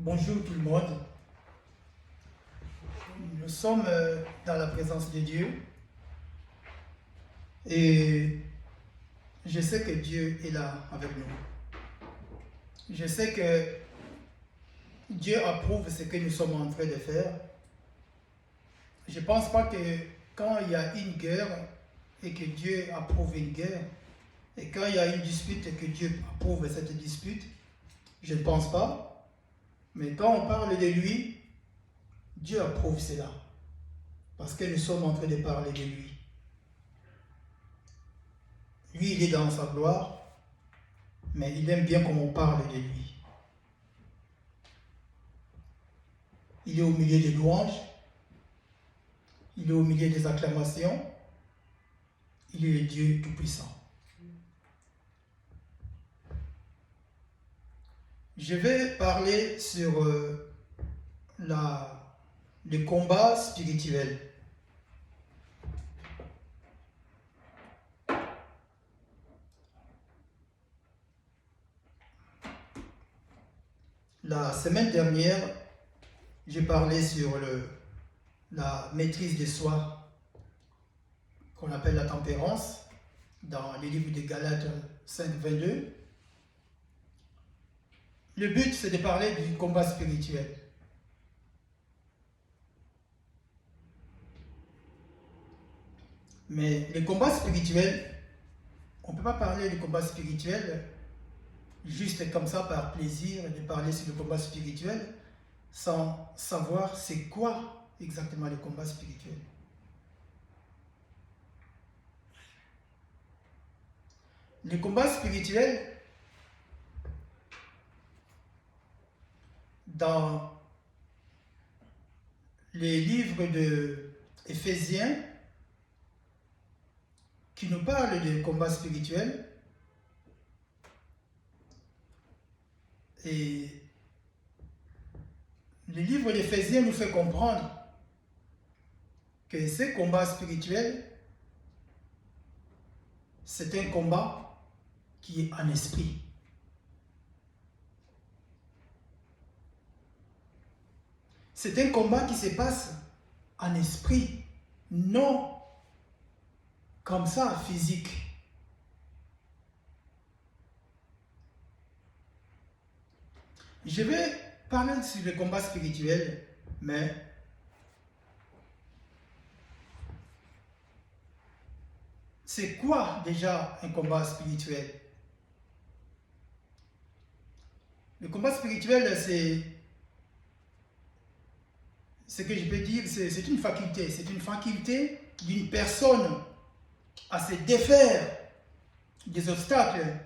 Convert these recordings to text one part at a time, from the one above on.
Bonjour tout le monde. Nous sommes dans la présence de Dieu et je sais que Dieu est là avec nous. Je sais que Dieu approuve ce que nous sommes en train de faire. Je ne pense pas que quand il y a une guerre et que Dieu approuve une guerre, et quand il y a une dispute et que Dieu approuve cette dispute, je ne pense pas. Mais quand on parle de lui, Dieu approuve cela. Parce que nous sommes en train de parler de lui. Lui, il est dans sa gloire, mais il aime bien qu'on parle de lui. Il est au milieu des louanges, il est au milieu des acclamations, il est le Dieu Tout-Puissant. Je vais parler sur le combat spirituel. La semaine dernière, j'ai parlé sur la maîtrise de soi, qu'on appelle la tempérance, dans les livres de Galates 5, 22. Le but, c'est de parler du combat spirituel. Mais le combat spirituel, on ne peut pas parler du combat spirituel juste comme ça par plaisir de parler sur le combat spirituel sans savoir c'est quoi exactement le combat spirituel. Le combat spirituel, dans les livres de Éphésiens, qui nous parlent de combat spirituel, et le livre d'Éphésiens nous fait comprendre que ce combat spirituel, c'est un combat qui est en esprit. C'est un combat qui se passe en esprit, non comme ça, physique. Je vais parler sur le combat spirituel, mais c'est quoi déjà un combat spirituel? Le combat spirituel, c'est ce que je peux dire, c'est une faculté. C'est une faculté d'une personne à se défaire des obstacles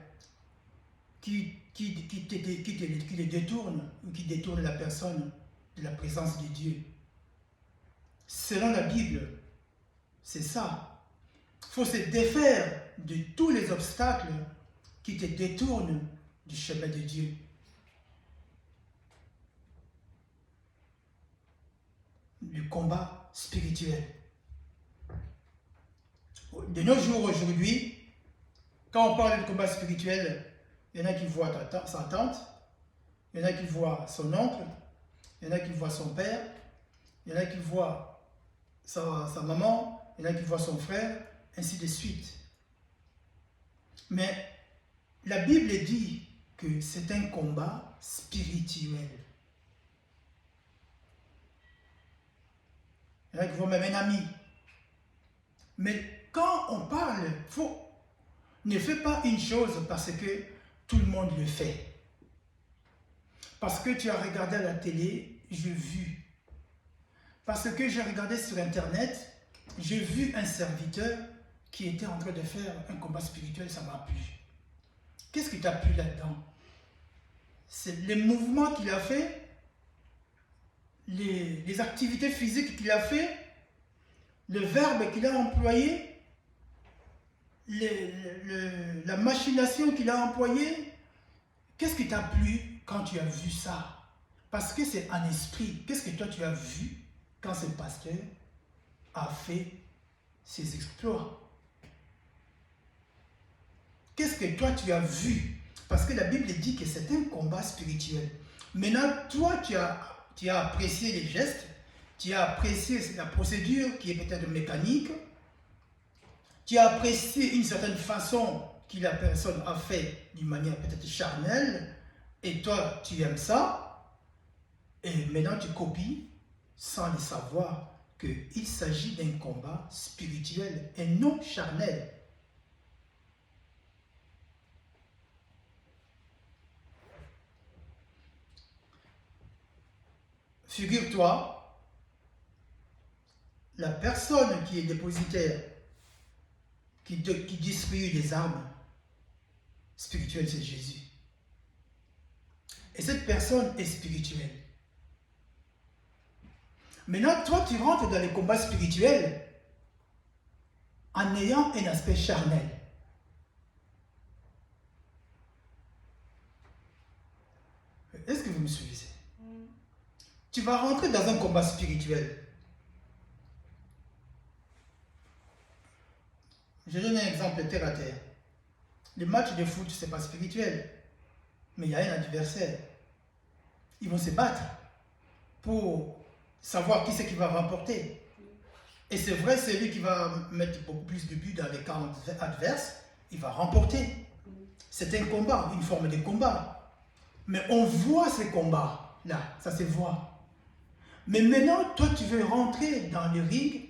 qui les détournent ou qui détournent la personne de la présence de Dieu. Selon la Bible, c'est ça. Il faut se défaire de tous les obstacles qui te détournent du chemin de Dieu. Le combat spirituel. De nos jours aujourd'hui, quand on parle de combat spirituel, il y en a qui voient sa tante, il y en a qui voient son oncle, il y en a qui voient son père, il y en a qui voient sa maman, il y en a qui voient son frère, ainsi de suite. Mais la Bible dit que c'est un combat spirituel. Il y en a qui voient même un ami. Mais quand on parle, ne fais pas une chose parce que tout le monde le fait. Parce que tu as regardé à la télé, j'ai vu. Parce que j'ai regardé sur Internet, j'ai vu un serviteur qui était en train de faire un combat spirituel, ça m'a plu. Qu'est-ce qui t'a plu là-dedans? C'est les mouvements qu'il a fait, les activités physiques qu'il a fait, le verbe qu'il a employé, la machination qu'il a employée. Qu'est-ce qui t'a plu quand tu as vu ça? Parce que c'est en esprit. Qu'est-ce que toi tu as vu quand ce pasteur a fait ses exploits? Qu'est-ce que toi tu as vu? Parce que la Bible dit que c'est un combat spirituel. Maintenant, toi, tu as apprécié les gestes, tu as apprécié la procédure qui est peut-être mécanique, tu as apprécié une certaine façon que la personne a fait d'une manière peut-être charnelle, et toi, tu aimes ça, et maintenant tu copies sans le savoir qu'il s'agit d'un combat spirituel et non charnel. Figure-toi, la personne qui est dépositaire, qui distribue les armes spirituelles, c'est Jésus. Et cette personne est spirituelle. Maintenant, toi, tu rentres dans les combats spirituels en ayant un aspect charnel. Est-ce que vous me suivez? Tu vas rentrer dans un combat spirituel. Je donne un exemple terre à terre. Le match de foot, ce n'est pas spirituel. Mais il y a un adversaire. Ils vont se battre pour savoir qui c'est qui va remporter. Et c'est vrai, c'est lui qui va mettre beaucoup plus de buts dans les camps adverses, il va remporter. C'est un combat, une forme de combat. Mais on voit ces combats-là, ça se voit. Mais maintenant, toi, tu veux rentrer dans le ring,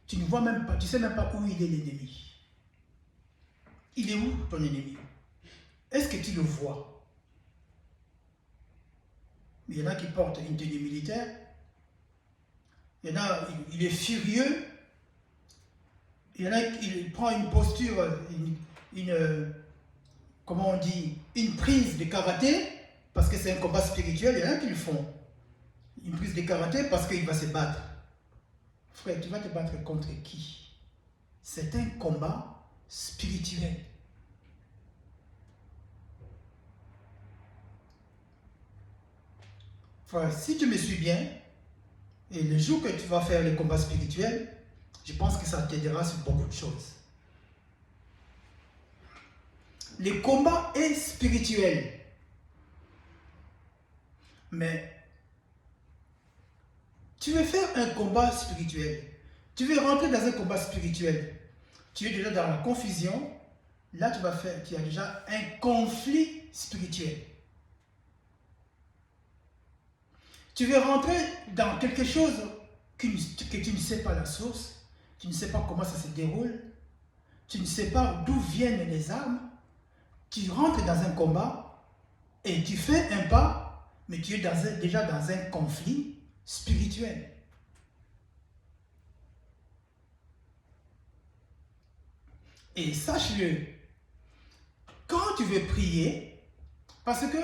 tu ne vois même pas, tu ne sais même pas où il est l'ennemi. Il est où ton ennemi? Est-ce que tu le vois? Il y en a qui portent une tenue militaire. Il y en a, il est furieux. Il y en a qui prend une posture, comment on dit, une prise de karaté, parce que c'est un combat spirituel. Il y en a qui le font. Une prise de karaté parce qu'il va se battre. Frère, tu vas te battre contre qui? C'est un combat spirituel. Frère, si tu me suis bien, et le jour que tu vas faire le combat spirituel, je pense que ça t'aidera sur beaucoup de choses. Le combat est spirituel. Mais tu veux faire un combat spirituel. Tu veux rentrer dans un combat spirituel. Tu es déjà dans la confusion. Là, tu as déjà un conflit spirituel. Tu veux rentrer dans quelque chose que tu ne sais pas la source. Tu ne sais pas comment ça se déroule. Tu ne sais pas d'où viennent les armes. Tu rentres dans un combat et tu fais un pas, mais tu es déjà dans un conflit spirituel. Et sache-le, quand tu veux prier, parce que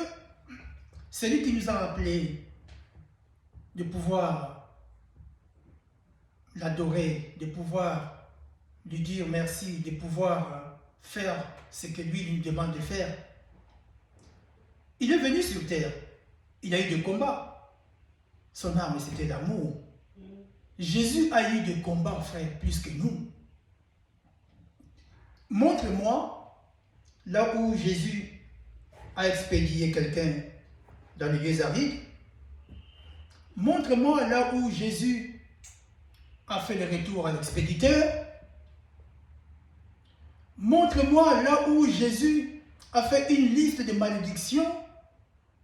c'est lui qui nous a appelés de pouvoir l'adorer, de pouvoir lui dire merci, de pouvoir faire ce que lui nous demande de faire. Il est venu sur terre, il a eu des combats. Son arme, c'était l'amour. Jésus a eu des combats, frère, plus que nous. Montre-moi là où Jésus a expédié quelqu'un dans les lieux arides. Montre-moi là où Jésus a fait le retour à l'expéditeur. Montre-moi là où Jésus a fait une liste de malédictions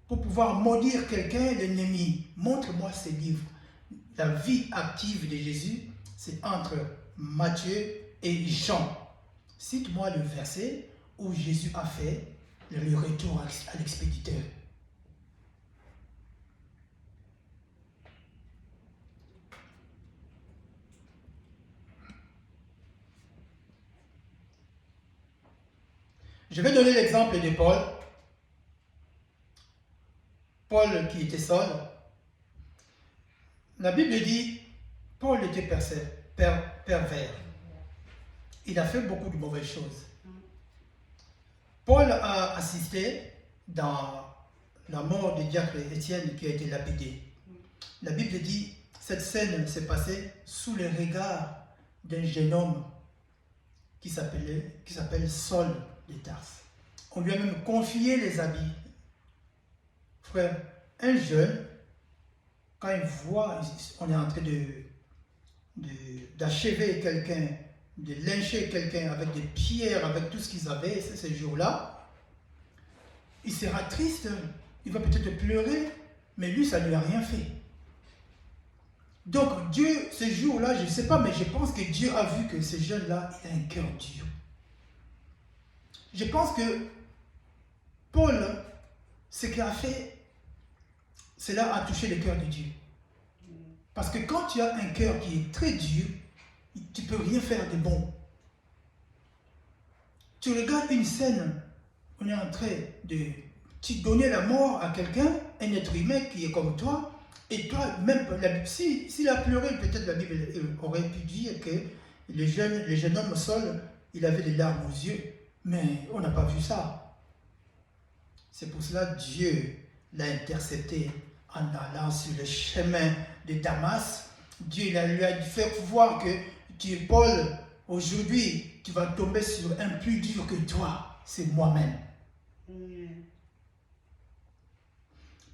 pour pouvoir maudire quelqu'un, l'ennemi. Montre-moi ces livres. La vie active de Jésus, c'est entre Matthieu et Jean. Cite-moi le verset où Jésus a fait le retour à l'expéditeur. Je vais donner l'exemple de Paul. Paul qui était seul. La Bible dit, Paul était pervers. Il a fait beaucoup de mauvaises choses. Paul a assisté dans la mort de diacre Étienne qui a été lapidé. La Bible dit, cette scène s'est passée sous le regard d'un jeune homme qui s'appelle Saul de Tarse. On lui a même confié les habits. Frère, un jeune, quand il voit, on est en train d'achever quelqu'un, de lyncher quelqu'un avec des pierres, avec tout ce qu'ils avaient ces jours-là, il sera triste, il va peut-être pleurer, mais lui, ça ne lui a rien fait. Donc Dieu, ces jours-là, je ne sais pas, mais je pense que Dieu a vu que ce jeune-là, il a un cœur dur. Je pense que Paul, ce qu'il a fait, cela a touché le cœur de Dieu. Parce que quand tu as un cœur qui est très dur, tu ne peux rien faire de bon. Tu regardes une scène, on est en train de donner la mort à quelqu'un, un être humain qui est comme toi, et toi, même, s'il a pleuré, peut-être la Bible aurait pu dire que le jeune homme Saul, il avait des larmes aux yeux. Mais on n'a pas vu ça. C'est pour cela que Dieu l'a intercepté en allant sur le chemin de Damas. Dieu lui a fait voir que Paul, aujourd'hui, tu vas tomber sur un plus dur que toi. C'est moi-même.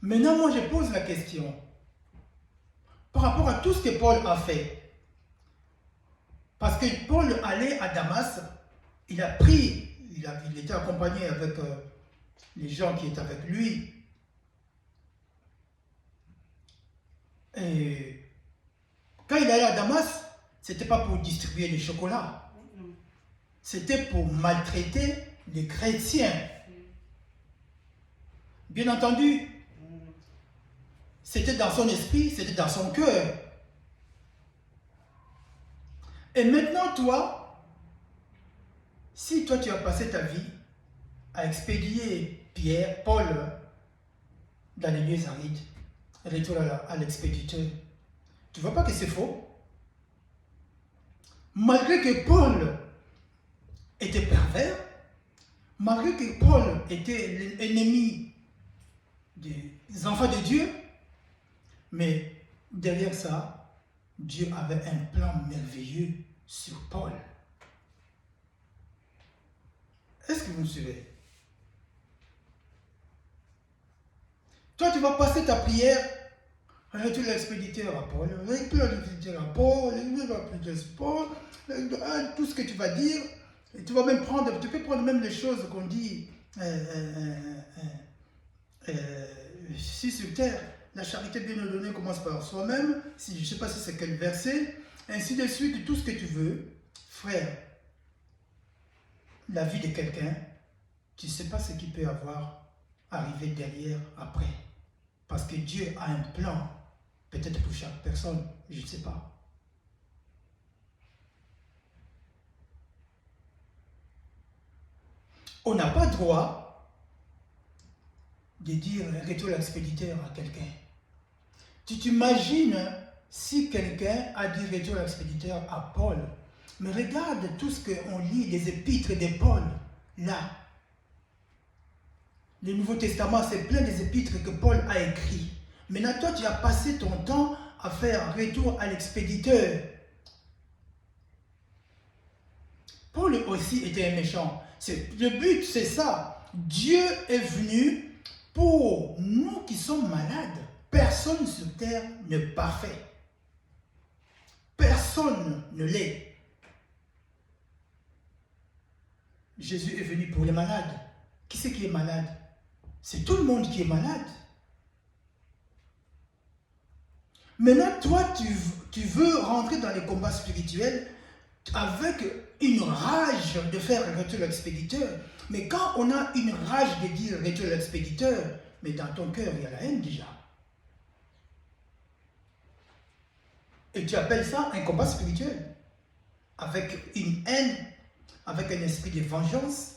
Maintenant, moi, je pose la question. Par rapport à tout ce que Paul a fait. Parce que Paul allait à Damas, il a pris, il était accompagné avec les gens qui étaient avec lui. Et quand il allait à Damas, ce n'était pas pour distribuer des chocolats. C'était pour maltraiter les chrétiens. Bien entendu, c'était dans son esprit, c'était dans son cœur. Et maintenant, toi, si toi tu as passé ta vie à expédier Paul dans les lieux arides, retour à l'expéditeur, tu ne vois pas que c'est faux? Malgré que Paul était pervers, malgré que Paul était l'ennemi des enfants de Dieu, mais derrière ça, Dieu avait un plan merveilleux sur Paul. Est-ce que vous me suivez? Toi, tu vas passer ta prière, retour l'expéditeur à Paul, retour l'expéditeur à Paul, tout ce que tu vas dire, et tu vas même prendre, tu peux prendre même les choses qu'on dit ici sur terre. La charité bien ordonnée commence par soi-même. Je ne sais pas si c'est quel verset. Ainsi de suite, tout ce que tu veux, frère. La vie de quelqu'un, tu ne sais pas ce qui peut avoir arrivé derrière, après. Parce que Dieu a un plan, peut-être pour chaque personne, je ne sais pas. On n'a pas droit de dire retour l'expéditeur à quelqu'un. Tu t'imagines si quelqu'un a dit retour l'expéditeur à Paul, mais regarde tout ce qu'on lit, les épîtres de Paul, là. Le Nouveau Testament, c'est plein des épîtres que Paul a écrits. Maintenant, toi, tu as passé ton temps à faire retour à l'expéditeur. Paul aussi était un méchant. Le but, c'est ça. Dieu est venu pour nous qui sommes malades. Personne sur terre n'est parfait. Personne ne l'est. Jésus est venu pour les malades. Qui c'est qui est malade? C'est tout le monde qui est malade. Maintenant, toi, tu veux rentrer dans les combats spirituels avec une rage de faire retour l'expéditeur. Mais quand on a une rage de dire retour l'expéditeur, mais dans ton cœur, il y a la haine déjà. Et tu appelles ça un combat spirituel. Avec une haine, avec un esprit de vengeance,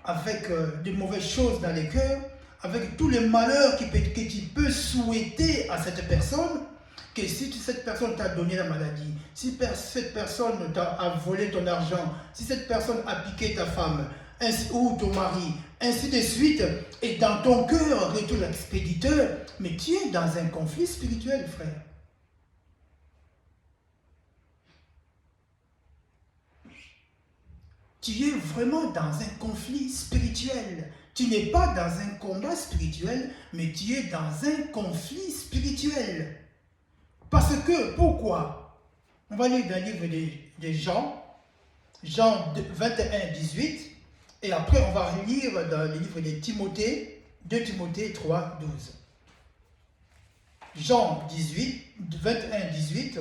avec de mauvaises choses dans les cœurs, avec tous les malheurs que tu peux souhaiter à cette personne, que si cette personne t'a donné la maladie, si cette personne t'a volé ton argent, si cette personne a piqué ta femme, ou ton mari, ainsi de suite, et dans ton cœur, retour l'expéditeur, mais tu es dans un conflit spirituel, frère. Tu es vraiment dans un conflit spirituel. Tu n'es pas dans un combat spirituel, mais tu es dans un conflit spirituel. Parce que, pourquoi? On va lire dans le livre de Jean, Jean 21, 18, et après on va lire dans le livre de Timothée, 2 Timothée 3, 12. Jean 18, 21, 18.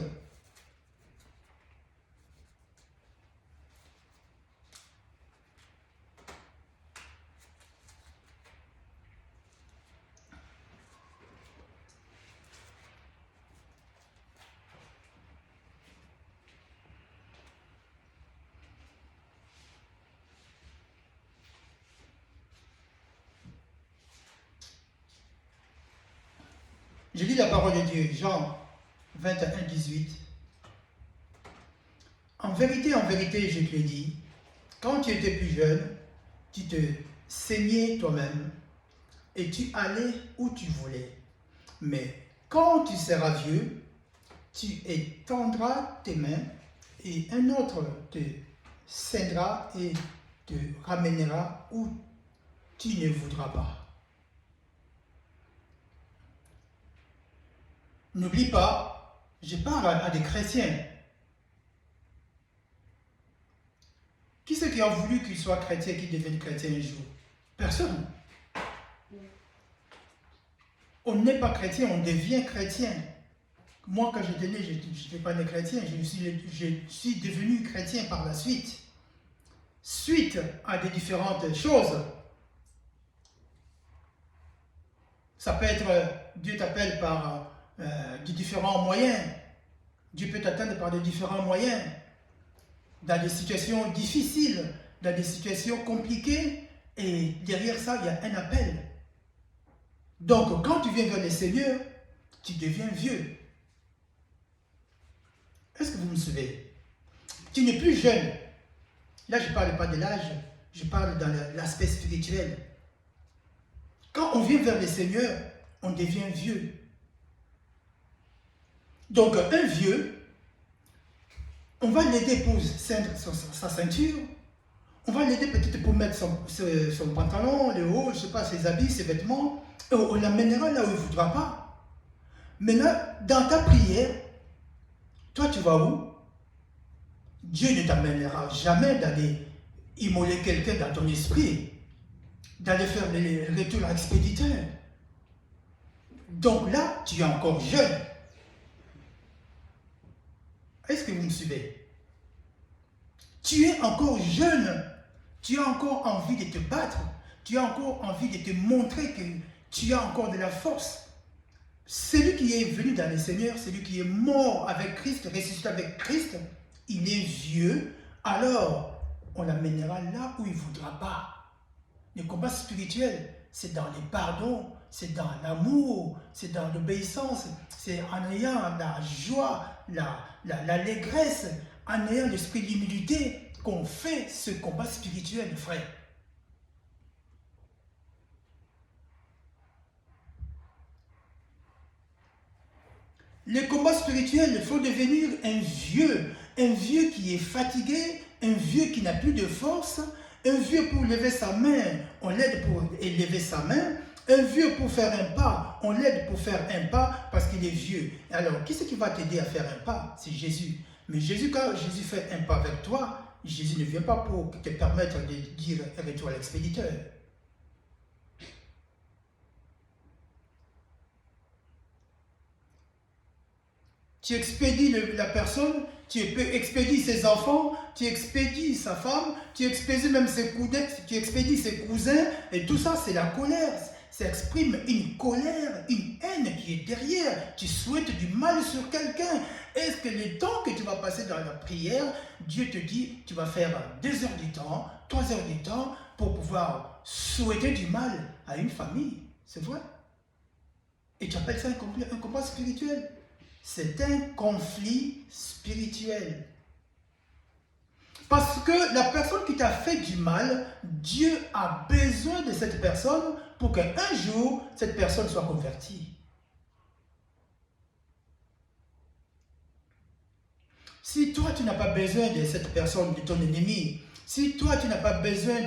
Je lis la parole de Dieu, Jean 21, 18. En vérité, je te le dis, quand tu étais plus jeune, tu te saignais toi-même et tu allais où tu voulais. Mais quand tu seras vieux, tu étendras tes mains et un autre te ceindra et te ramènera où tu ne voudras pas. N'oublie pas, je parle à des chrétiens. Qui c'est qui a voulu qu'ils soient chrétiens, qu'ils deviennent chrétiens un jour? Personne. On n'est pas chrétien, on devient chrétien. Moi, quand j'étais né, je n'étais pas né chrétien, je suis devenu chrétien par la suite. Suite à des différentes choses. Ça peut être, Dieu t'appelle par des différents moyens. Dieu peut t'atteindre par des différents moyens. Dans des situations difficiles, dans des situations compliquées, et derrière ça, il y a un appel. Donc, quand tu viens vers le Seigneur, tu deviens vieux. Est-ce que vous me suivez? Tu n'es plus jeune. Là, je ne parle pas de l'âge, je parle dans l'aspect spirituel. Quand on vient vers le Seigneur, on devient vieux. Donc, un vieux, on va l'aider pour ceindre sa ceinture, on va l'aider peut-être pour mettre son pantalon, le haut, je ne sais pas, ses habits, ses vêtements, et on l'amènera là où il ne voudra pas. Maintenant, dans ta prière, toi tu vas où? Dieu ne t'amènera jamais d'aller immoler quelqu'un dans ton esprit, d'aller faire les retours expéditeurs. Donc là, tu es encore jeune. Est-ce que vous me suivez? Tu es encore jeune. Tu as encore envie de te battre. Tu as encore envie de te montrer que tu as encore de la force. Celui qui est venu dans le Seigneur, celui qui est mort avec Christ, ressuscité avec Christ, il est vieux, alors on l'amènera là où il ne voudra pas. Le combat spirituel, c'est dans les pardons, c'est dans l'amour, c'est dans l'obéissance, c'est en ayant la joie, l'allégresse, en ayant l'esprit d'humilité qu'on fait ce combat spirituel, frère. Le combat spirituel, il faut devenir un vieux qui est fatigué, un vieux qui n'a plus de force, un vieux pour lever sa main, on l'aide pour élever sa main, un vieux pour faire un pas, on l'aide pour faire un pas parce qu'il est vieux. Alors, qui c'est qui va t'aider à faire un pas? C'est Jésus. Mais Jésus, quand Jésus fait un pas avec toi, Jésus ne vient pas pour te permettre de dire retour à l'expéditeur. Tu expédies la personne, tu expédies ses enfants, tu expédies sa femme, tu expédies même ses cousins, tu expédies ses cousins, et tout ça c'est la colère. Ça exprime une colère, une haine qui est derrière. Tu souhaites du mal sur quelqu'un. Est-ce que le temps que tu vas passer dans la prière, Dieu te dit, tu vas faire 2 heures du temps, 3 heures du temps, pour pouvoir souhaiter du mal à une famille? C'est vrai. Et tu appelles ça un combat spirituel? C'est un conflit spirituel. Parce que la personne qui t'a fait du mal, Dieu a besoin de cette personne pour qu'un jour, cette personne soit convertie. Si toi, tu n'as pas besoin de cette personne, de ton ennemi, si toi, tu n'as pas besoin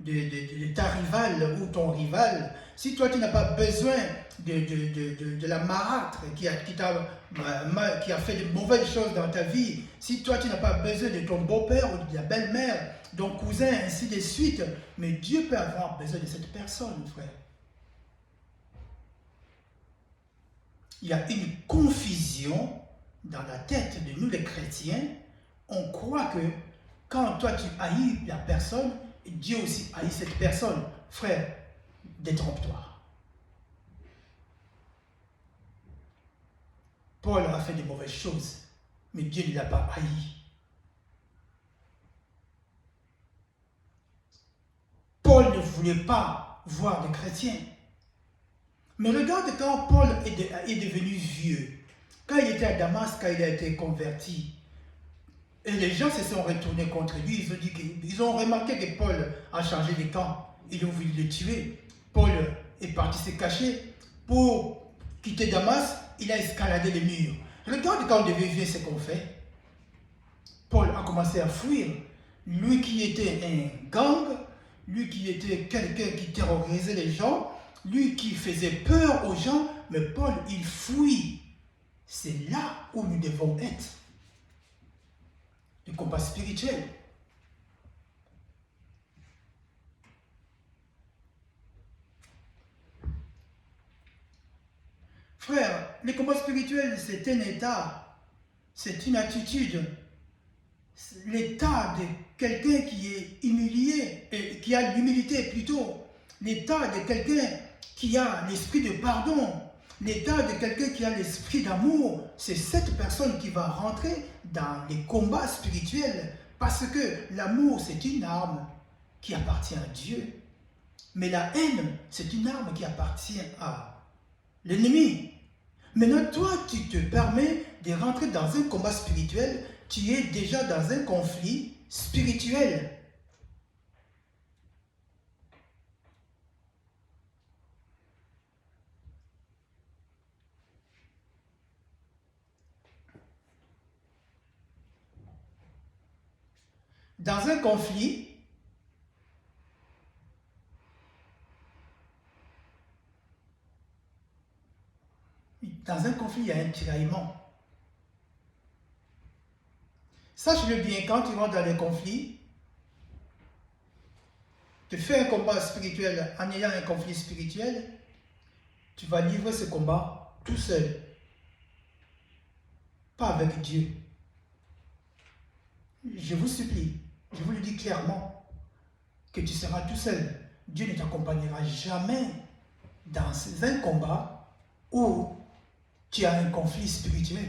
de ta rivale ou ton rival, si toi tu n'as pas besoin de la marâtre qui a fait de mauvaises choses dans ta vie, si toi tu n'as pas besoin de ton beau-père ou de ta belle-mère, ton cousin, ainsi de suite, mais Dieu peut avoir besoin de cette personne, frère. Il y a une confusion dans la tête de nous les chrétiens. On croit que quand toi tu haïs la personne, Dieu aussi haït cette personne. Frère, détrompe-toi. Paul a fait de mauvaises choses, mais Dieu ne l'a pas haï. Paul ne voulait pas voir des chrétiens. Mais regarde quand Paul est devenu vieux, quand il était à Damas, quand il a été converti, et les gens se sont retournés contre lui, ils ont remarqué que Paul a changé de camp, ils ont voulu le tuer. Paul est parti se cacher. Pour quitter Damas, il a escaladé les murs. Regarde quand on devient vieux ce qu'on fait. Paul a commencé à fuir. Lui qui était un gang, lui qui était quelqu'un qui terrorisait les gens, lui qui faisait peur aux gens, mais Paul, il fuit. C'est là où nous devons être. Le combat spirituel. Frère, le combat spirituel, c'est un état, c'est une attitude. L'état de quelqu'un qui est humilié, et qui a l'humilité plutôt. L'état de quelqu'un qui a l'esprit de pardon. L'état de quelqu'un qui a l'esprit d'amour. C'est cette personne qui va rentrer dans les combats spirituels. Parce que l'amour, c'est une arme qui appartient à Dieu. Mais la haine, c'est une arme qui appartient à l'ennemi. Maintenant, toi, tu te permets de rentrer dans un combat spirituel. Tu es déjà dans un conflit spirituel. Dans un conflit, il y a un tiraillement. Sache-le bien, quand tu rentres dans les conflits, tu fais un combat spirituel en ayant un conflit spirituel, tu vas livrer ce combat tout seul, pas avec Dieu. Je vous supplie, je vous le dis clairement, que tu seras tout seul. Dieu ne t'accompagnera jamais dans un combat où tu as un conflit spirituel.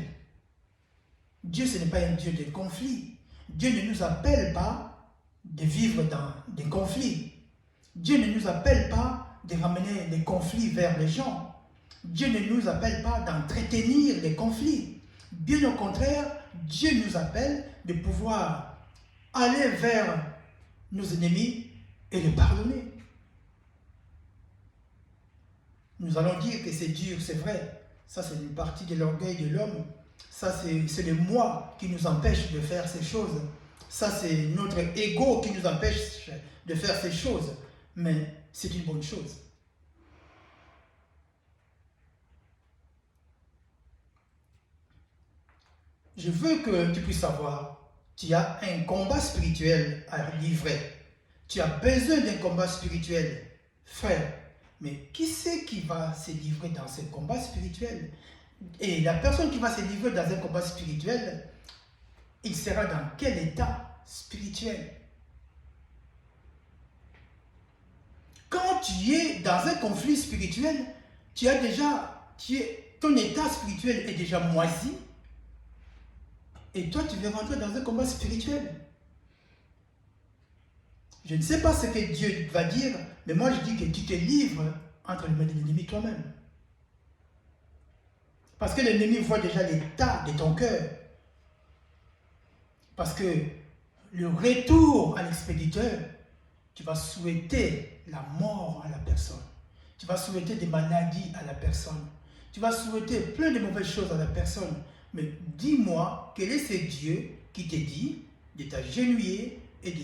Dieu, ce n'est pas un Dieu de conflit. Dieu ne nous appelle pas de vivre dans des conflits. Dieu ne nous appelle pas de ramener les conflits vers les gens. Dieu ne nous appelle pas d'entretenir les conflits. Bien au contraire, Dieu nous appelle de pouvoir aller vers nos ennemis et les pardonner. Nous allons dire que c'est dur, c'est vrai. Ça, c'est une partie de l'orgueil de l'homme. Ça, c'est le moi qui nous empêche de faire ces choses. Ça, c'est notre ego qui nous empêche de faire ces choses. Mais c'est une bonne chose. Je veux que tu puisses savoir, tu as un combat spirituel à livrer. Tu as besoin d'un combat spirituel, frère. Mais qui c'est qui va se livrer dans ce combat spirituel? Et la personne qui va se livrer dans un combat spirituel, il sera dans quel état spirituel? Quand tu es dans un conflit spirituel, ton état spirituel est déjà moisi. Et toi, tu veux rentrer dans un combat spirituel. Je ne sais pas ce que Dieu va dire, mais moi je dis que tu te livres entre les mains de l'ennemi toi-même. Parce que l'ennemi voit déjà l'état de ton cœur. Parce que le retour à l'expéditeur, tu vas souhaiter la mort à la personne. Tu vas souhaiter des maladies à la personne. Tu vas souhaiter plein de mauvaises choses à la personne. Mais dis-moi, quel est ce Dieu qui te dit de t'agenouiller et de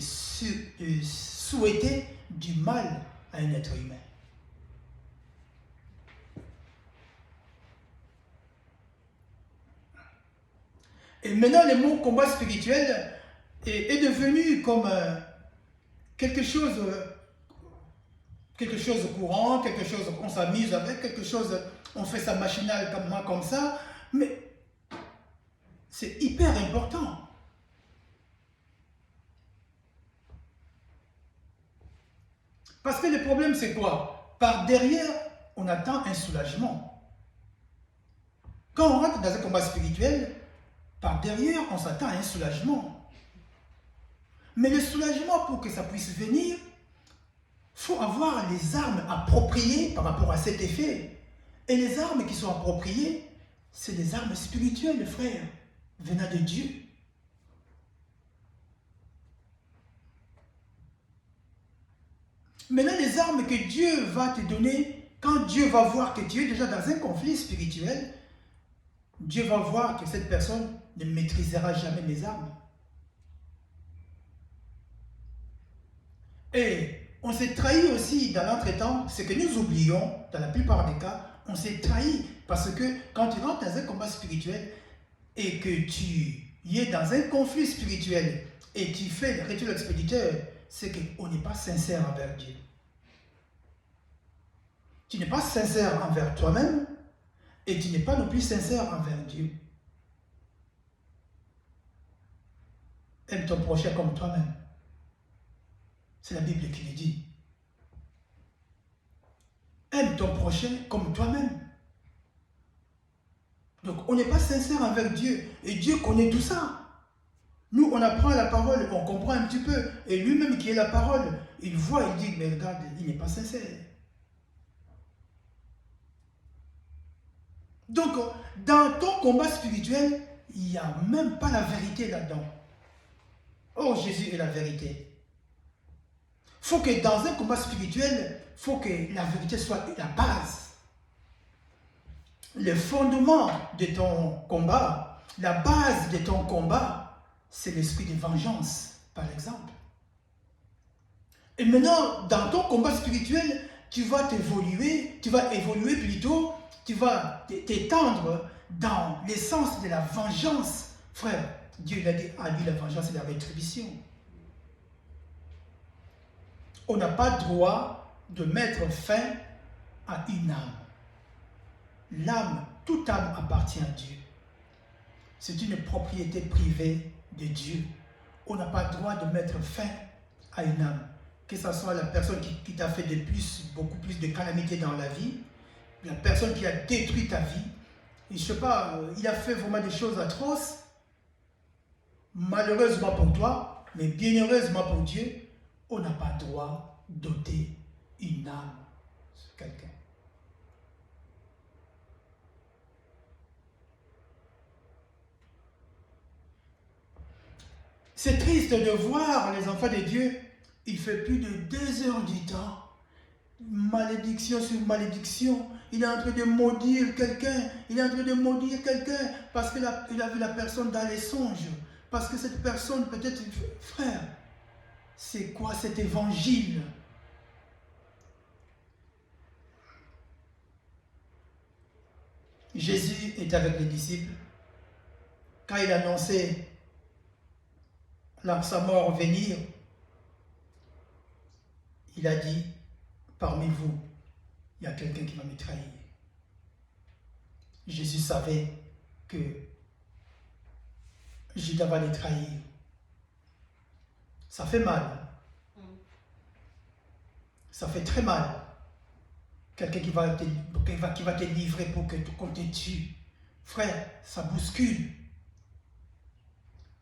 souhaiter du mal à un être humain. Et maintenant, le mot combat spirituel est devenu comme quelque chose courant, quelque chose qu'on s'amuse avec, quelque chose, on fait ça machinal comme moi, comme ça, mais c'est hyper important. Parce que le problème, c'est quoi? Par derrière, on attend un soulagement. Quand on rentre dans un combat spirituel, par derrière, on s'attend à un soulagement. Mais le soulagement, pour que ça puisse venir, il faut avoir les armes appropriées par rapport à cet effet. Et les armes qui sont appropriées, c'est les armes spirituelles, frère, venant de Dieu. Maintenant, les armes que Dieu va te donner, quand Dieu va voir que tu es déjà dans un conflit spirituel, Dieu va voir que cette personne ne maîtrisera jamais les armes. Et on s'est trahi aussi dans l'entretemps, ce que nous oublions, dans la plupart des cas, on s'est trahi parce que quand tu rentres dans un combat spirituel et que tu es dans un conflit spirituel et tu fais le rituel expéditeur, c'est qu'on n'est pas sincère envers Dieu. Tu n'es pas sincère envers toi-même et tu n'es pas non plus sincère envers Dieu. Aime ton prochain comme toi-même. C'est la Bible qui le dit. Aime ton prochain comme toi-même. Donc on n'est pas sincère envers Dieu. Et Dieu connaît tout ça. Nous, on apprend la parole, on comprend un petit peu. Et lui-même qui est la parole, il voit, il dit, mais regarde, il n'est pas sincère. Donc, dans ton combat spirituel, il n'y a même pas la vérité là-dedans. Oh, Jésus est la vérité. Il faut que dans un combat spirituel, il faut que la vérité soit la base. Le fondement de ton combat, la base de ton combat, c'est l'esprit de vengeance, par exemple. Et maintenant, dans ton combat spirituel, tu vas évoluer plutôt, tu vas t'étendre dans l'essence de la vengeance. Frère, Dieu l'a dit, à lui la vengeance et la rétribution. On n'a pas droit de mettre fin à une âme. L'âme, toute âme appartient à Dieu. C'est une propriété privée de Dieu. On n'a pas le droit de mettre fin à une âme. Que ce soit la personne qui t'a fait beaucoup plus de calamités dans la vie, la personne qui a détruit ta vie, et je ne sais pas, il a fait vraiment des choses atroces, malheureusement pour toi, mais bienheureusement pour Dieu, on n'a pas le droit d'ôter une âme sur quelqu'un. C'est triste de voir les enfants de Dieu, il fait plus de 2 heures du temps, malédiction sur malédiction, il est en train de maudire quelqu'un, parce qu'il a vu la personne dans les songes, parce que cette personne peut-être, frère, c'est quoi cet évangile? Jésus est avec les disciples, quand il annonçait sa mort venir, il a dit, parmi vous, il y a quelqu'un qui va me trahir. Jésus savait que Judas va les trahir. Ça fait mal. Ça fait très mal. Quelqu'un qui va te livrer pour qu'on te tue. Frère, ça bouscule.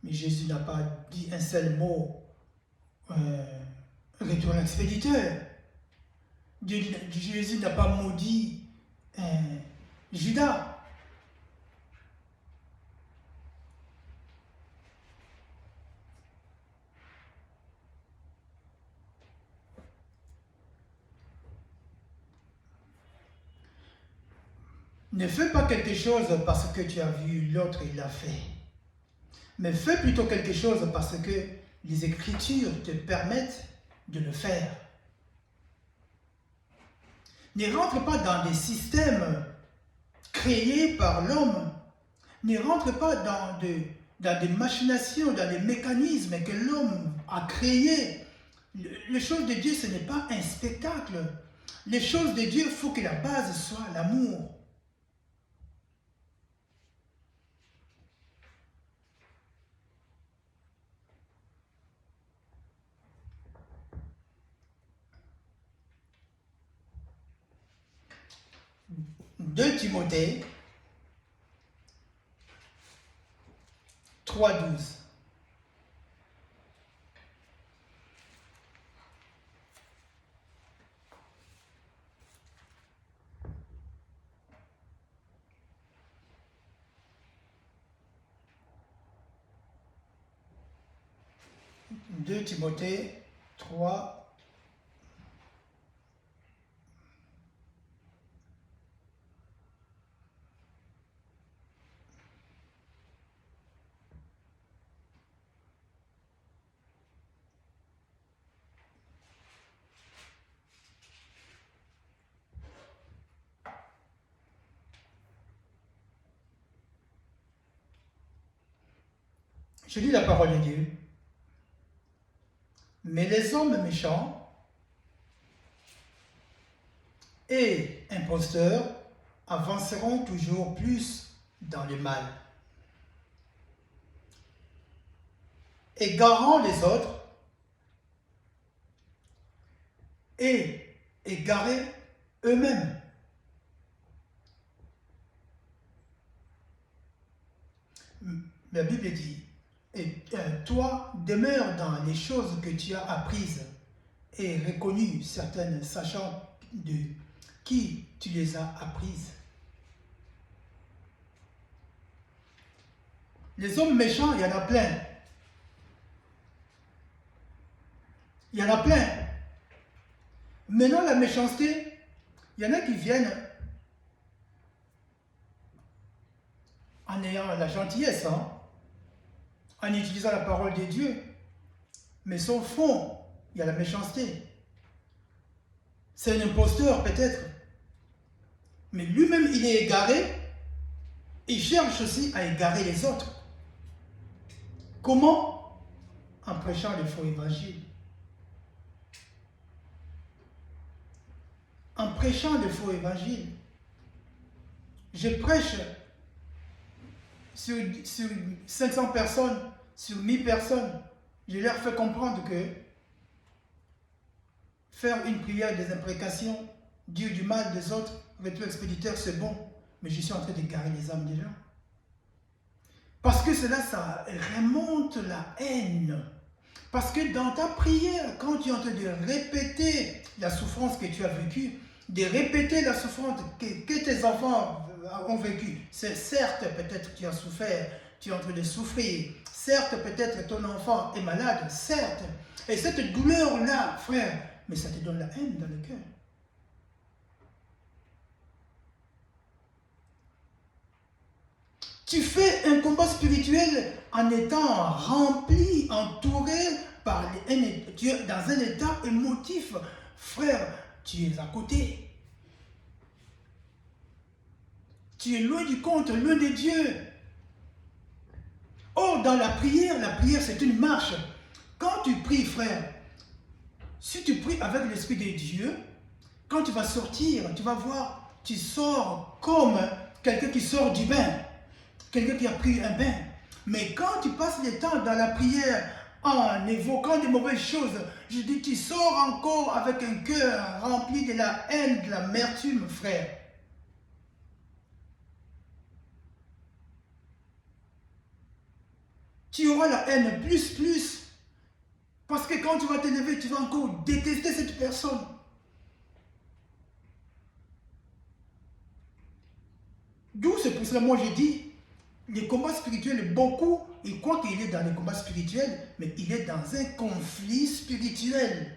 Mais Jésus n'a pas dit un seul mot. Retour à l'expéditeur. Jésus n'a pas maudit Judas. Ne fais pas quelque chose parce que tu as vu l'autre, il l'a fait. Mais fais plutôt quelque chose parce que les Écritures te permettent de le faire. Ne rentre pas dans des systèmes créés par l'homme. Ne rentre pas dans des machinations, dans des mécanismes que l'homme a créés. Les choses de Dieu, ce n'est pas un spectacle. Les choses de Dieu, il faut que la base soit l'amour. De Timothée 3,12. De Timothée 3. Je lis la parole de Dieu. Mais les hommes méchants et imposteurs avanceront toujours plus dans le mal, égarant les autres et égarés eux-mêmes. La Bible dit, et toi, demeure dans les choses que tu as apprises et reconnues, certaines, sachant de qui tu les as apprises. Les hommes méchants, il y en a plein. Il y en a plein. Maintenant, la méchanceté, il y en a qui viennent en ayant la gentillesse, hein, en utilisant la parole de Dieu. Mais son fond, il y a la méchanceté. C'est un imposteur peut-être. Mais lui-même, il est égaré. Il cherche aussi à égarer les autres. Comment? En prêchant le faux évangile. En prêchant le faux évangile. Je prêche sur 500 personnes, sur 1000 personnes. Je leur fais comprendre que faire une prière des imprécations, dire du mal des autres, retour expéditeur, c'est bon. Mais je suis en train d'égarer les âmes des gens. Parce que cela, ça remonte la haine. Parce que dans ta prière, quand tu es en train de répéter la souffrance que tu as vécue, de répéter la souffrance que tes enfants ont vécue, c'est certes, peut-être tu as souffert, tu es en train de souffrir, certes, peut-être ton enfant est malade, certes, et cette douleur-là, frère, mais ça te donne la haine dans le cœur. Tu fais un combat spirituel en étant rempli, entouré par tu es dans un état émotif. Frère, tu es à côté. Tu es loin du compte, loin de Dieu. Or, dans la prière c'est une marche. Quand tu pries, frère, si tu pries avec l'Esprit de Dieu, quand tu vas sortir, tu vas voir, tu sors comme quelqu'un qui sort du bain. Quelqu'un qui a pris un bain. Mais quand tu passes le temps dans la prière en évoquant des mauvaises choses, je dis, tu sors encore avec un cœur rempli de la haine, de l'amertume, frère. Tu auras la haine plus. Parce que quand tu vas te lever, tu vas encore détester cette personne. D'où c'est pour cela, moi j'ai dit, les combats spirituels, beaucoup, ils croient qu'il est dans les combats spirituels, mais il est dans un conflit spirituel.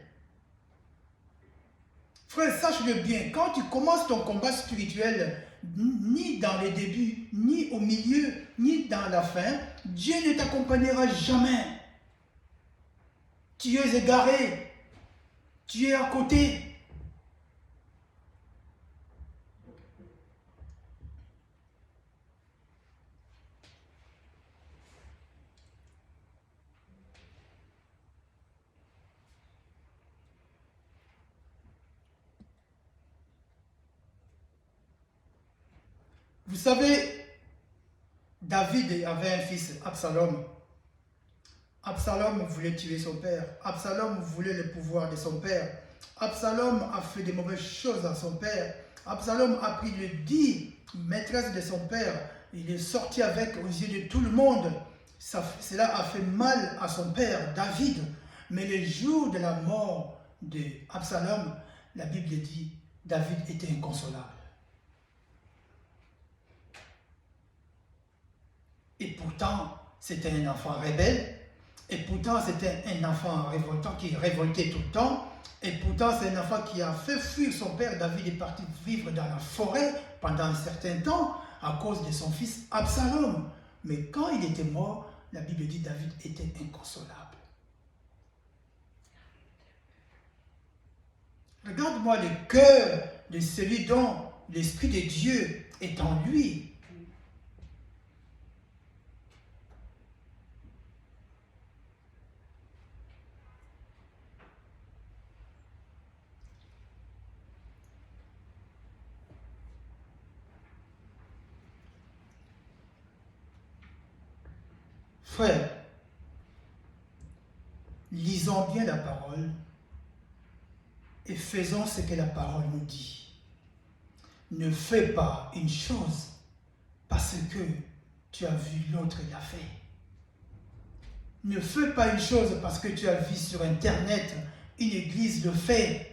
Frère, sache-le bien, quand tu commences ton combat spirituel, ni dans les débuts, ni au milieu, ni dans la fin, Dieu ne t'accompagnera jamais. Tu es égaré, tu es à côté. Vous savez, David avait un fils, Absalom. Absalom voulait tuer son père. Absalom voulait le pouvoir de son père. Absalom a fait de mauvaises choses à son père. Absalom a pris le dit maîtresse de son père. Il est sorti avec aux yeux de tout le monde. Cela a fait mal à son père, David. Mais le jour de la mort d'Absalom, la Bible dit, David était inconsolable. Et pourtant, c'était un enfant rebelle. Et pourtant, c'était un enfant révoltant qui révoltait tout le temps. Et pourtant, c'est un enfant qui a fait fuir son père. David est parti vivre dans la forêt pendant un certain temps à cause de son fils Absalom. Mais quand il était mort, la Bible dit que David était inconsolable. Regarde-moi le cœur de celui dont l'Esprit de Dieu est en lui. Frère, lisons bien la parole et faisons ce que la parole nous dit. Ne fais pas une chose parce que tu as vu l'autre l'a fait. Ne fais pas une chose parce que tu as vu sur Internet une église le fait.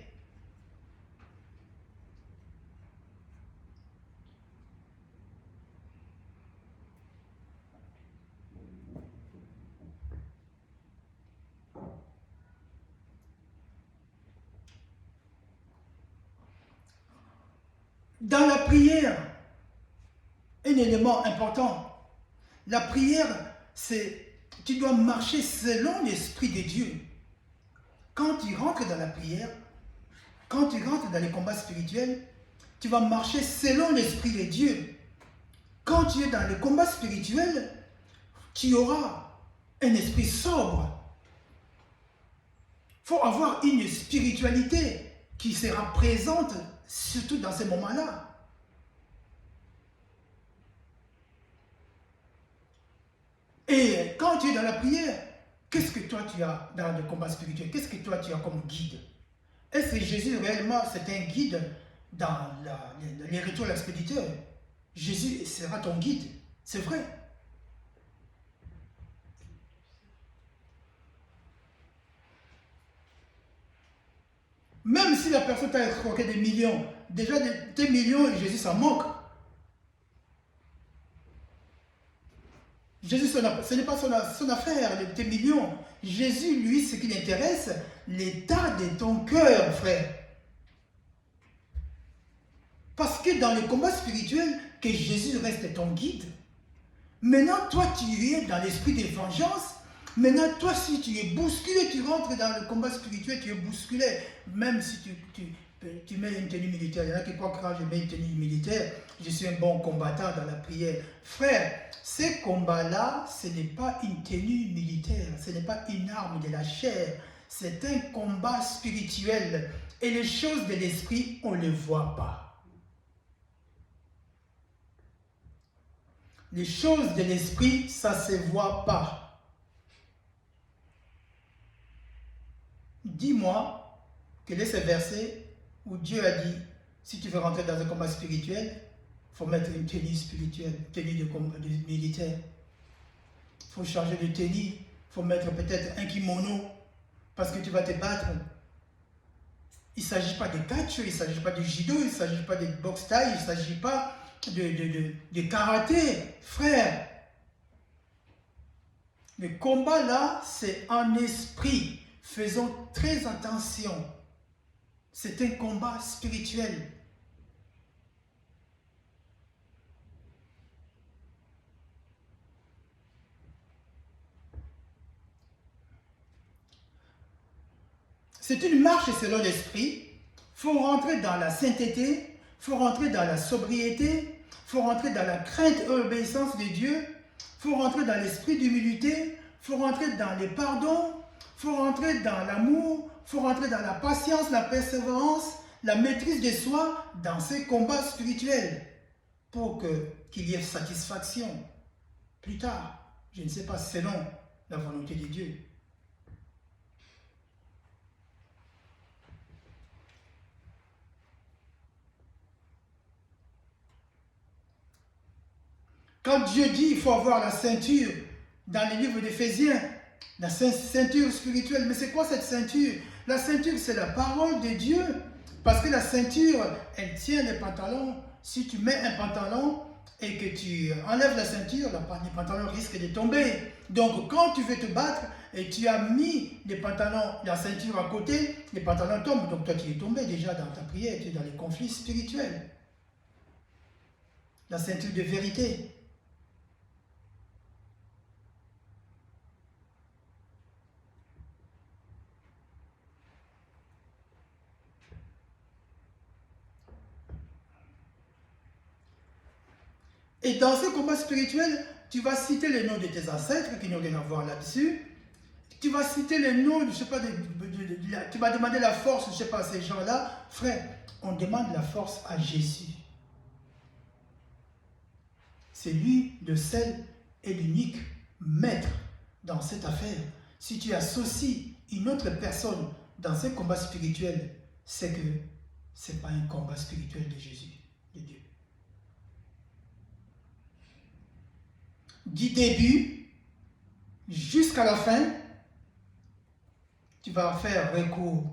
Dans la prière, un élément important, la prière, c'est, tu dois marcher selon l'Esprit de Dieu. Quand tu rentres dans la prière, quand tu rentres dans les combats spirituels, tu vas marcher selon l'Esprit de Dieu. Quand tu es dans le combat spirituel, tu auras un esprit sobre. Il faut avoir une spiritualité qui sera présente, surtout dans ces moments-là. Et quand tu es dans la prière, qu'est-ce que toi tu as dans le combat spirituel? Qu'est-ce que toi tu as comme guide? Est-ce que Jésus réellement c'est un guide dans les rituels expéditeurs? Jésus sera ton guide, c'est vrai. Même si la personne t'a escroqué des millions, déjà des millions, Jésus s'en moque. Jésus, ce n'est pas son affaire, tes millions. Jésus, lui, ce qui l'intéresse, l'état de ton cœur, frère. Parce que dans le combat spirituel, que Jésus reste ton guide. Maintenant, toi, tu es dans l'esprit de vengeance. Maintenant, toi, si tu es bousculé, tu rentres dans le combat spirituel, tu es bousculé. Même si tu mets une tenue militaire, il y en a qui croient que quand je mets une tenue militaire, je suis un bon combattant dans la prière. Frère, ces combats-là, ce n'est pas une tenue militaire, ce n'est pas une arme de la chair, c'est un combat spirituel. Et les choses de l'esprit, on ne les voit pas. Les choses de l'esprit, ça ne se voit pas. Dis-moi quel est ce verset où Dieu a dit, si tu veux rentrer dans un combat spirituel, il faut mettre une tenue spirituelle, tenue de militaire. Il faut changer de tenue, il faut mettre peut-être un kimono, parce que tu vas te battre. Il ne s'agit pas de catch, il ne s'agit pas de judo, il ne s'agit pas de boxe thaï, il ne s'agit pas de karaté, frère. Le combat là, c'est en esprit. Faisons très attention. C'est un combat spirituel. C'est une marche selon l'esprit. Il faut rentrer dans la sainteté, il faut rentrer dans la sobriété, il faut rentrer dans la crainte et l'obéissance de Dieu, il faut rentrer dans l'esprit d'humilité, il faut rentrer dans le pardon, il faut rentrer dans l'amour, il faut rentrer dans la patience, la persévérance, la maîtrise de soi dans ces combats spirituels. pour qu'il y ait satisfaction plus tard. Je ne sais pas, selon la volonté de Dieu. Quand Dieu dit qu'il faut avoir la ceinture dans les livres d'Éphésiens, la ceinture spirituelle, mais c'est quoi cette ceinture? La ceinture, c'est la parole de Dieu. Parce que la ceinture, elle tient les pantalons. Si tu mets un pantalon et que tu enlèves la ceinture, les pantalons risquent de tomber. Donc, quand tu veux te battre et tu as mis les pantalons, la ceinture à côté, les pantalons tombent. Donc, toi, tu es tombé déjà dans ta prière, tu es dans les conflits spirituels. La ceinture de vérité. Et dans ce combat spirituel, tu vas citer les noms de tes ancêtres qui n'ont rien à voir là-dessus. Tu vas citer les noms, je ne sais pas, tu vas demander la force, je ne sais pas, ces gens-là. Frère, on demande la force à Jésus. C'est lui le seul et l'unique maître dans cette affaire. Si tu associes une autre personne dans ce combat spirituel, c'est que ce n'est pas un combat spirituel de Jésus, de Dieu. Du début jusqu'à la fin, tu vas faire recours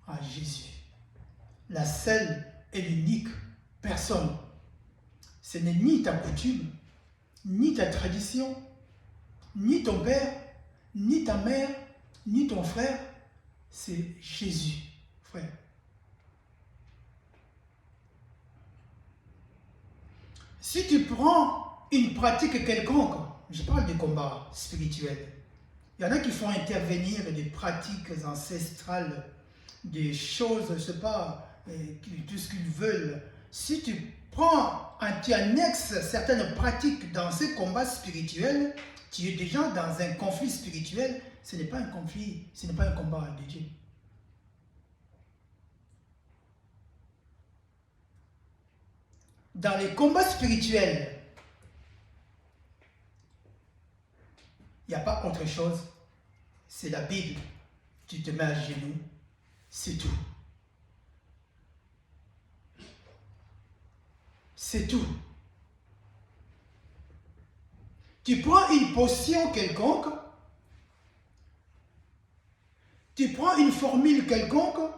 à Jésus. La seule et l'unique personne. Ce n'est ni ta coutume, ni ta tradition, ni ton père, ni ta mère, ni ton frère. C'est Jésus, frère. Si tu prends une pratique quelconque, je parle de combat spirituel, il y en a qui font intervenir des pratiques ancestrales, des choses, je ne sais pas, tout ce qu'ils veulent. Si tu prends, tu annexes certaines pratiques dans ces combats spirituels, tu es déjà dans un conflit spirituel. Ce n'est pas un conflit, ce n'est pas un combat de Dieu. Dans les combats spirituels, il n'y a pas autre chose. C'est la Bible. Tu te mets à genoux, c'est tout. C'est tout. Tu prends une potion quelconque, tu prends une formule quelconque,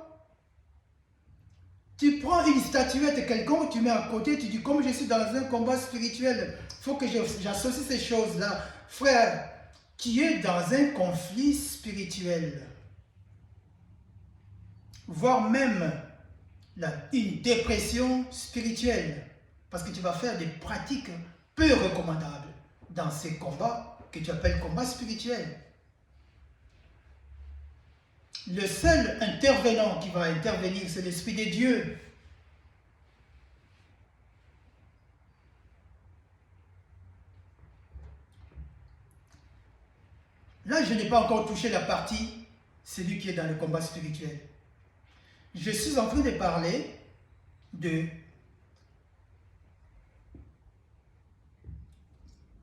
tu prends une statuette quelconque, tu mets à côté, tu dis comme je suis dans un combat spirituel, il faut que j'associe ces choses-là. Frère, tu es dans un conflit spirituel, voire même une dépression spirituelle, parce que tu vas faire des pratiques peu recommandables dans ces combats que tu appelles combats spirituels. Le seul intervenant qui va intervenir, c'est l'Esprit de Dieu. Là, je n'ai pas encore touché la partie, celui qui est dans le combat spirituel. Je suis en train de parler de...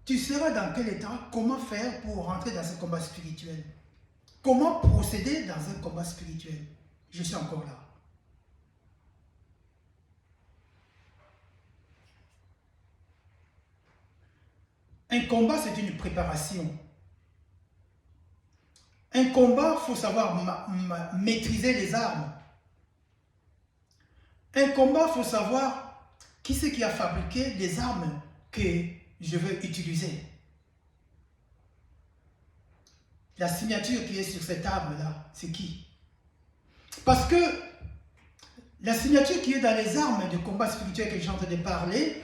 Tu seras dans quel état? Comment faire pour rentrer dans ce combat spirituel? Comment procéder dans un combat spirituel? Je suis encore là. Un combat, c'est une préparation. Un combat, il faut savoir maîtriser les armes. Un combat, il faut savoir qui c'est qui a fabriqué les armes que je veux utiliser. La signature qui est sur cette arme-là, c'est qui? Parce que la signature qui est dans les armes de combat spirituel que j'ai en train de parler,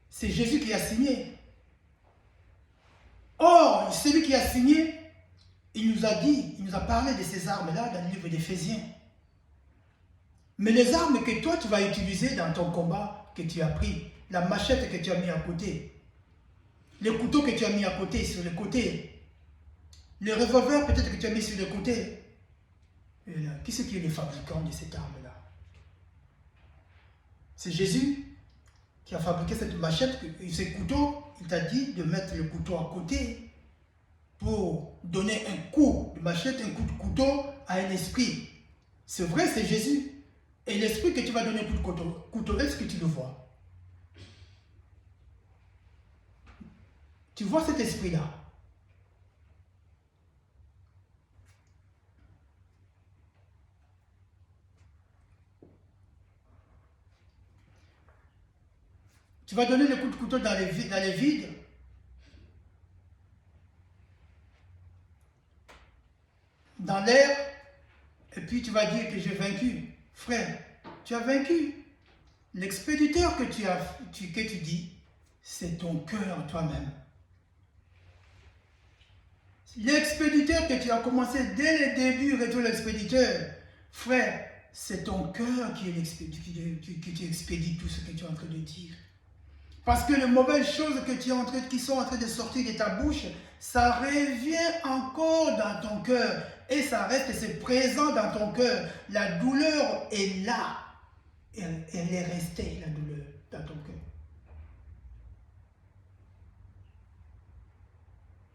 c'est Jésus qui a signé. Or, celui qui a signé, il nous a dit, il nous a parlé de ces armes-là dans le livre d'Éphésiens. Mais les armes que toi, tu vas utiliser dans ton combat que tu as pris, la machette que tu as mis à côté, le couteau que tu as mis à côté, sur le côté, le revolver peut-être que tu as mis sur le côté. Qui c'est qui est le fabricant de cette arme-là? C'est Jésus. qui a fabriqué cette machette, ces couteaux, il t'a dit de mettre le couteau à côté pour donner un coup de machette, un coup de couteau à un esprit. C'est vrai, c'est Jésus. Et l'esprit que tu vas donner un coup de couteau, est-ce que tu le vois? Tu vois cet esprit-là? Tu vas donner le coup de couteau dans les vides. Dans l'air, et puis tu vas dire que j'ai vaincu. Frère, tu as vaincu. L'expéditeur que tu dis, c'est ton cœur toi-même. L'expéditeur que tu as commencé dès le début, retour l'expéditeur, frère, c'est ton cœur qui expédie tout ce que tu es en train de dire. Parce que les mauvaises choses qui sont en train de sortir de ta bouche, ça revient encore dans ton cœur. Et ça reste, c'est présent dans ton cœur. La douleur est là. Elle est restée, la douleur, dans ton cœur.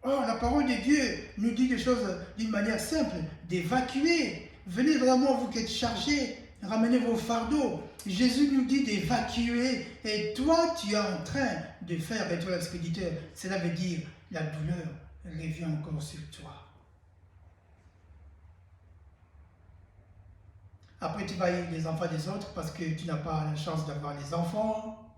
Or, la parole de Dieu nous dit des choses d'une manière simple, d'évacuer. Venez vraiment, vous qui êtes chargés, ramenez vos fardeaux. Jésus nous dit d'évacuer. Et toi, tu es en train de faire être l'expéditeur. Cela veut dire, la douleur revient encore sur toi. Après, tu vas haïr les enfants des autres parce que tu n'as pas la chance d'avoir les enfants.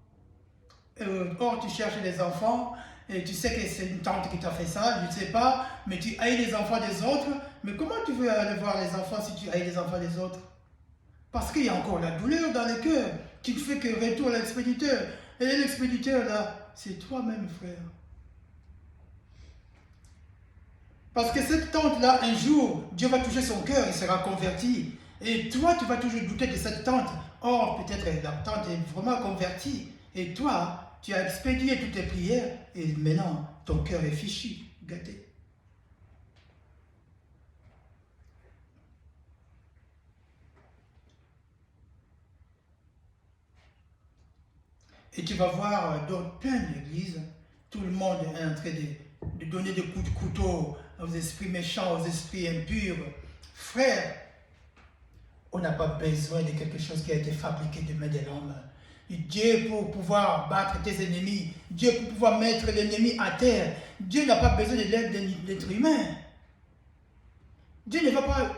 Or, tu cherches les enfants et tu sais que c'est une tante qui t'a fait ça, je ne sais pas, mais tu haïs les enfants des autres. Mais comment tu veux aller voir les enfants si tu haïs les enfants des autres? Parce qu'il y a encore la douleur dans le cœur qui ne fait que retour à l'expéditeur. Et l'expéditeur, là, c'est toi-même, frère. Parce que cette tante-là, un jour, Dieu va toucher son cœur, il sera converti. Et toi, tu vas toujours douter de cette tante. Or, peut-être la tante est vraiment convertie. Et toi, tu as expédié toutes tes prières. Et maintenant, ton cœur est fichu, gâté. Et tu vas voir dans plein d'églises, tout le monde est en train de donner des coups de couteau aux esprits méchants, aux esprits impurs. Frère, on n'a pas besoin de quelque chose qui a été fabriqué de main de l'homme. Dieu pour pouvoir battre tes ennemis, Dieu pour pouvoir mettre l'ennemi à terre, Dieu n'a pas besoin de l'aide d'être humain. Dieu ne va pas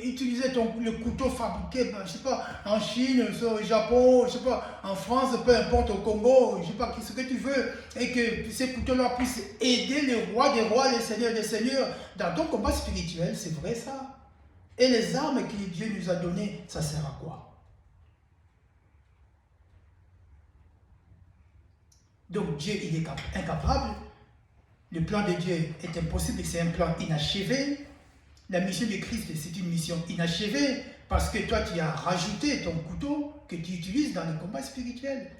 utiliser le couteau fabriqué, je ne sais pas, en Chine, au Japon, je ne sais pas, en France, peu importe, au Congo, je ne sais pas ce que tu veux, et que ces couteaux-là puissent aider le roi des rois, les seigneurs des seigneurs. Dans ton combat spirituel, c'est vrai ça. Et les armes que Dieu nous a données, ça sert à quoi? Donc Dieu, il est incapable. Le plan de Dieu est impossible, c'est un plan inachevé. La mission de Christ, c'est une mission inachevée parce que toi, tu as rajouté ton couteau que tu utilises dans le combat spirituel.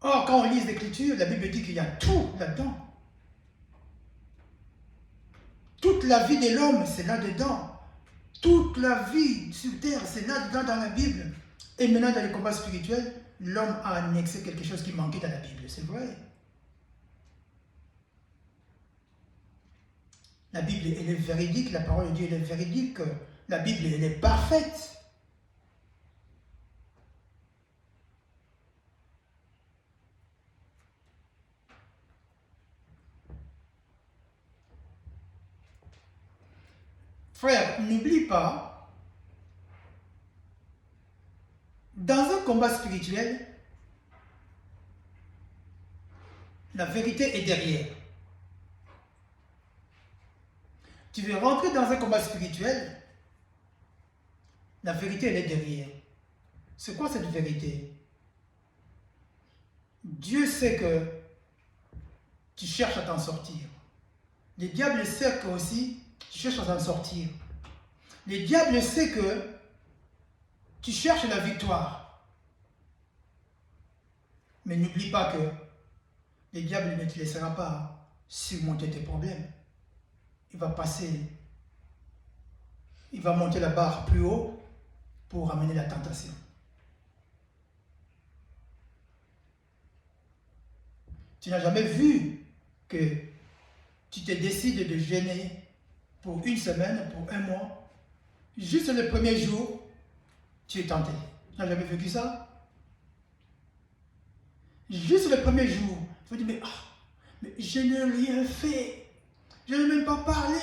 Or, quand on lit l'Écriture, la Bible dit qu'il y a tout là-dedans. Toute la vie de l'homme, c'est là-dedans. Toute la vie sur terre, c'est là-dedans dans la Bible. Et maintenant, dans le combat spirituel, l'homme a annexé quelque chose qui manquait dans la Bible. C'est vrai. La Bible, elle est véridique, la parole de Dieu, elle est véridique. La Bible, elle est parfaite. Frère, n'oublie pas, dans un combat spirituel, la vérité est derrière. Tu veux rentrer dans un combat spirituel, la vérité, elle est derrière. C'est quoi cette vérité? Dieu sait que tu cherches à t'en sortir. Le diable sait que aussi tu cherches à t'en sortir. Le diable sait que tu cherches la victoire. Mais n'oublie pas que le diable ne te laissera pas surmonter tes problèmes. Il va monter la barre plus haut pour amener la tentation. Tu n'as jamais vu que tu te décides de jeûner pour une semaine, pour un mois. Juste le premier jour, tu es tenté. Tu n'as jamais vécu ça? Juste le premier jour, tu vas dire, mais je n'ai rien fait. Je n'ai même pas parlé.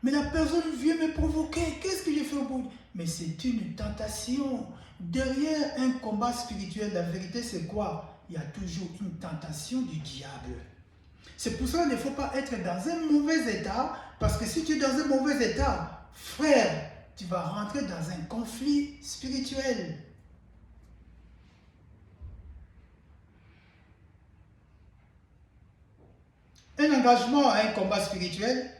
Mais la personne vient me provoquer. Qu'est-ce que j'ai fait au bout? Mais c'est une tentation. Derrière un combat spirituel, la vérité c'est quoi? Il y a toujours une tentation du diable. C'est pour ça qu'il ne faut pas être dans un mauvais état. Parce que si tu es dans un mauvais état, frère, tu vas rentrer dans un conflit spirituel. Un engagement à un combat spirituel,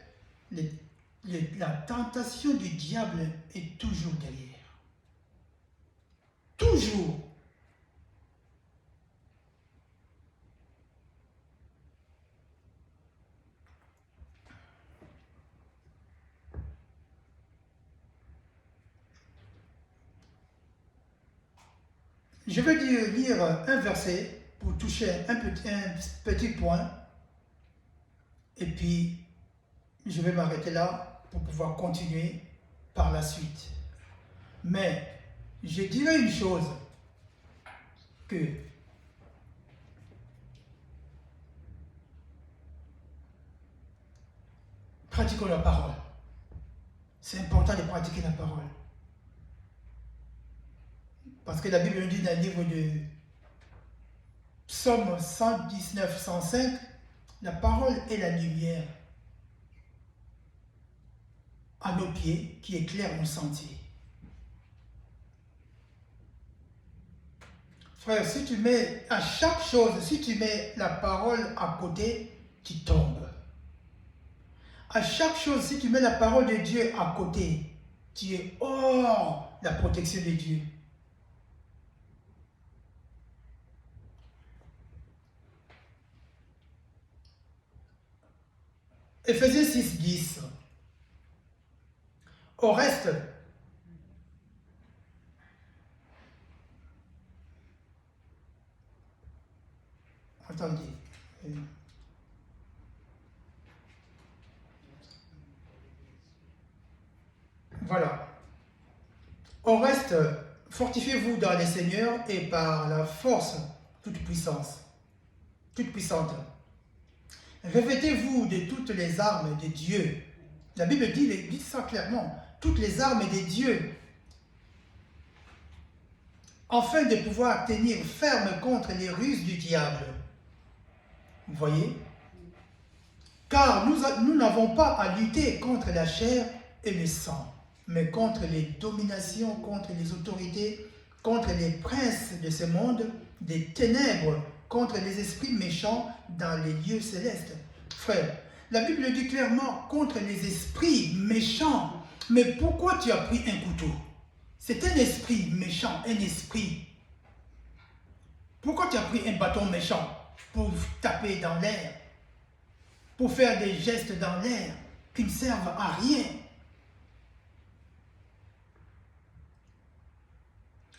la tentation du diable est toujours derrière. Toujours. Je vais lire un verset pour toucher un petit point. Et puis, je vais m'arrêter là pour pouvoir continuer par la suite. Mais, je dirais une chose, que pratiquons la parole. C'est important de pratiquer la parole. Parce que la Bible nous dit dans le livre de Psaume 119, 105, la parole est la lumière à nos pieds qui éclaire nos sentiers. Frère, si tu mets à chaque chose, si tu mets la parole à côté, tu tombes. À chaque chose, si tu mets la parole de Dieu à côté, tu es hors la protection de Dieu. Éphésiens 6, 10. Au reste, attendez. Voilà. Au reste, fortifiez-vous dans les seigneurs et par la force toute puissante. Revêtez-vous de toutes les armes de Dieu. La Bible dit ça clairement. Toutes les armes de Dieu. Afin de pouvoir tenir ferme contre les ruses du diable. Vous voyez? Car nous n'avons pas à lutter contre la chair et le sang, mais contre les dominations, contre les autorités, contre les princes de ce monde, des ténèbres, contre les esprits méchants dans les lieux célestes. Frère, la Bible dit clairement contre les esprits méchants. Mais pourquoi tu as pris un couteau? C'est un esprit méchant, un esprit. Pourquoi tu as pris un bâton méchant pour taper dans l'air, pour faire des gestes dans l'air qui ne servent à rien?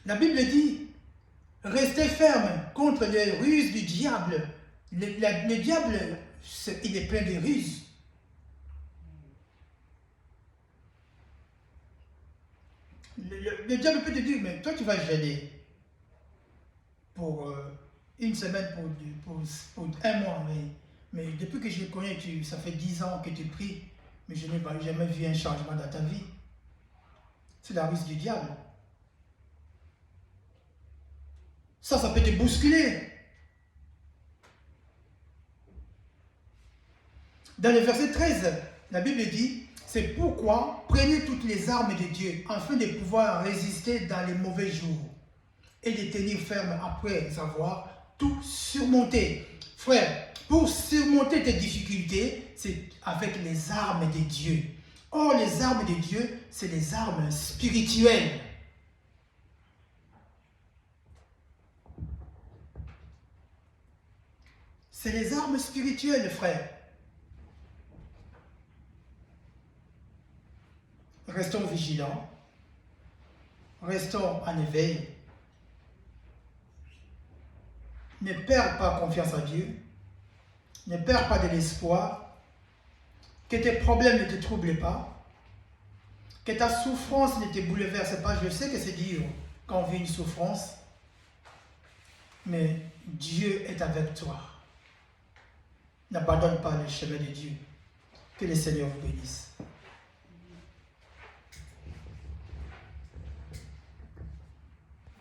La Bible dit, restez ferme contre les ruses du diable. Le diable, il est plein de ruses. Le diable peut te dire, mais toi tu vas gêner pour une semaine, pour un mois. Mais depuis que je connais, ça fait 10 ans que tu pries, mais je n'ai jamais vu un changement dans ta vie. C'est la ruse du diable. Ça peut te bousculer. Dans le verset 13, la Bible dit, c'est pourquoi prenez toutes les armes de Dieu afin de pouvoir résister dans les mauvais jours et de tenir ferme après avoir tout surmonté. Frère, pour surmonter tes difficultés, c'est avec les armes de Dieu. Or, les armes de Dieu, c'est les armes spirituelles. C'est les armes spirituelles, frère. Restons vigilants. Restons en éveil. Ne perds pas confiance en Dieu. Ne perds pas de l'espoir. Que tes problèmes ne te troublent pas. Que ta souffrance ne te bouleverse pas. Je sais que c'est dur quand on vit une souffrance. Mais Dieu est avec toi. N'abandonne pas le chemin de Dieu. Que le Seigneur vous bénisse.